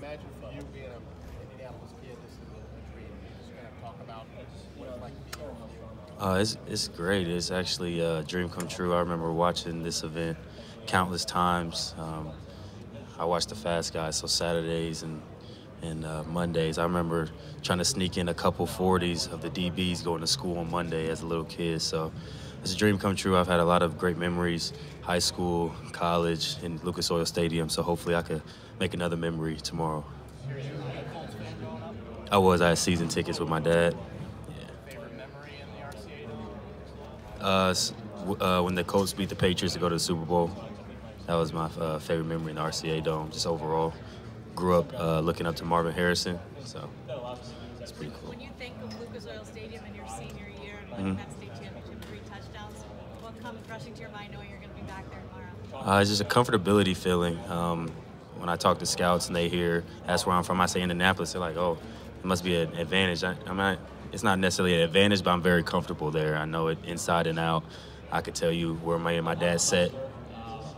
imagine for you being an Indianapolis kid, this is a dream. Just kind of talk about what it's like to be here for you. It's great. It's actually a dream come true. I remember watching this event countless times. I watched the Fast Guys, so Saturdays and Mondays. I remember trying to sneak in a couple 40s of the DBs going to school on Monday as a little kid. So it's a dream come true. I've had a lot of great memories, high school, college, in Lucas Oil Stadium. So hopefully I could make another memory tomorrow. Were you a Colts fan growing up? I was. I had season tickets with my dad. Favorite memory in the RCA Dome? When the Colts beat the Patriots to go to the Super Bowl. That was my favorite memory in the RCA Dome, just overall. Grew up looking up to Marvin Harrison, so it's pretty cool. When you think of Lucas Oil Stadium in your senior year and winning that state championship, 3 touchdowns, what comes rushing to your mind knowing you're going to be back there tomorrow? It's just a comfortability feeling. When I talk to scouts and they hear that's where I'm from, I say Indianapolis, they're like, oh, it must be an advantage. I'm not. It's not necessarily an advantage, but I'm very comfortable there. I know it inside and out. I could tell you where my dad sat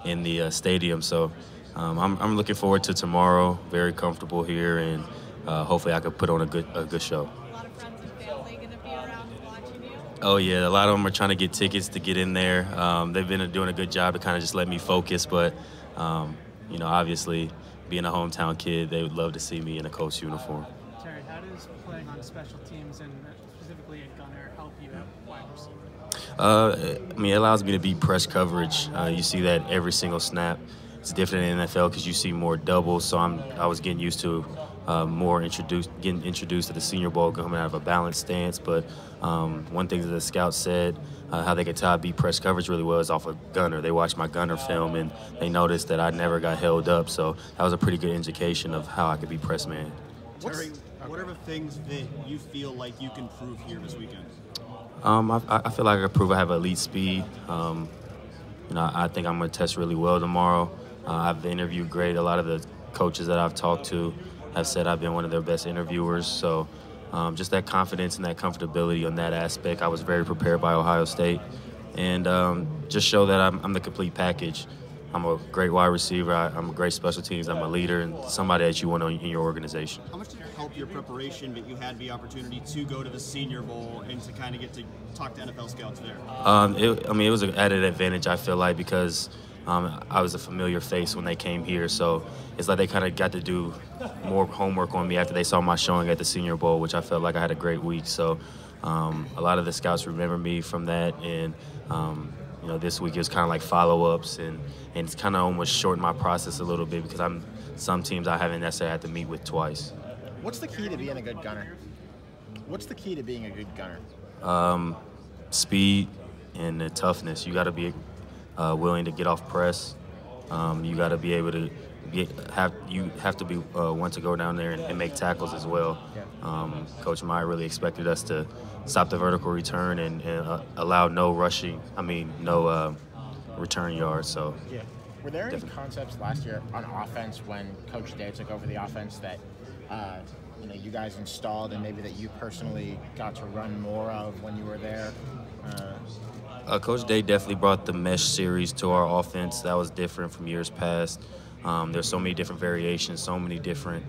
in the stadium, so I'm looking forward to tomorrow. Very comfortable here, and hopefully I could put on a good show. A lot of friends and family going to be around watching you? Oh yeah, a lot of them are trying to get tickets to get in there. They've been doing a good job to kind of just let me focus, but you know, obviously being a hometown kid, they would love to see me in a Colts uniform. Terry, how does playing on special teams and specifically a gunner help you at wide receiver? I mean, it allows me to beat press coverage. You see that every single snap. It's different in the NFL because you see more doubles. So I was getting used to getting introduced to the Senior Bowl, coming out of a balanced stance. But one thing that the scouts said, how they could tell I beat press coverage really well is off a gunner. They watched my gunner film and they noticed that I never got held up. So that was a pretty good indication of how I could be press man. Terry, what are the things that you feel like you can prove here this weekend? I feel like I can prove I have elite speed. You know, I think I'm going to test really well tomorrow. I've interviewed great. A lot of the coaches that I've talked to have said I've been one of their best interviewers. So just that confidence and that comfortability on that aspect, I was very prepared by Ohio State. And just show that I'm the complete package. I'm a great wide receiver. I'm a great special teams. I'm a leader and somebody that you want in your organization. How much did it help your preparation that you had the opportunity to go to the Senior Bowl and to kind of get to talk to NFL scouts there? It was an added advantage, I feel like, because I was a familiar face when they came here. So it's like they kind of got to do more homework on me after they saw my showing at the Senior Bowl, which I felt like I had a great week. So a lot of the scouts remember me from that. And you know, this week it was kind of like follow-ups, and it's kind of almost shortened my process a little bit because some teams I haven't necessarily had to meet with twice. What's the key to being a good gunner? What's the key to being a good gunner? Speed and the toughness. You got to be willing to get off press. You got to be able to have to be want to go down there and make tackles as well. Coach Meyer really expected us to stop the vertical return and allow no return yards. So yeah. Were there any concepts last year on offense when Coach Day took over the offense that you guys installed and maybe that you personally got to run more of when you were there? Coach Day definitely brought the mesh series to our offense. That was different from years past. There's so many different variations, so many different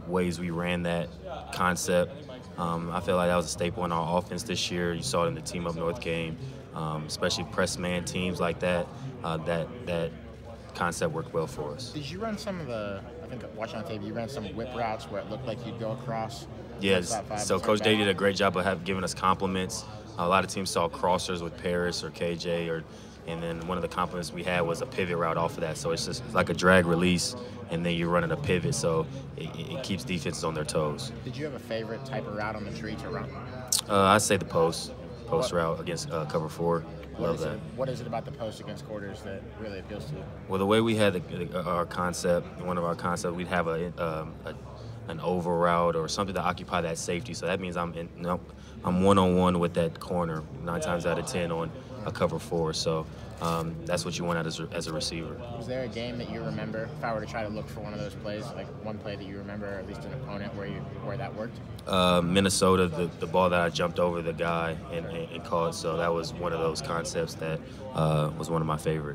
ways we ran that concept. I feel like that was a staple in our offense this year. You saw it in the Team Up North game, especially press man teams like that. That concept worked well for us. Did you run some of the, I think watching on tape, you ran some whip routes where it looked like you'd go across? Yes, so Coach Day did a great job of giving us compliments. A lot of teams saw crossers with Paris or KJ, and then one of the compliments we had was a pivot route off of that. So it's like a drag release, and then you're running a pivot, so it keeps defenses on their toes. Did you have a favorite type of route on the tree to run? I'd say the post route against cover 4. Love that. What is it about the post against quarters that really appeals to you? Well, the way we had our concept, one of our concepts, we'd have an over route or something to occupy that safety. So that means I'm one-on-one with that corner 9 times out of 10 on a cover 4. So that's what you want as a receiver. Was there a game that you remember, if I were to try to look for one of those plays, like one play that you remember, or at least an opponent where that worked? Minnesota, the ball that I jumped over the guy and caught. So that was one of those concepts that was one of my favorites.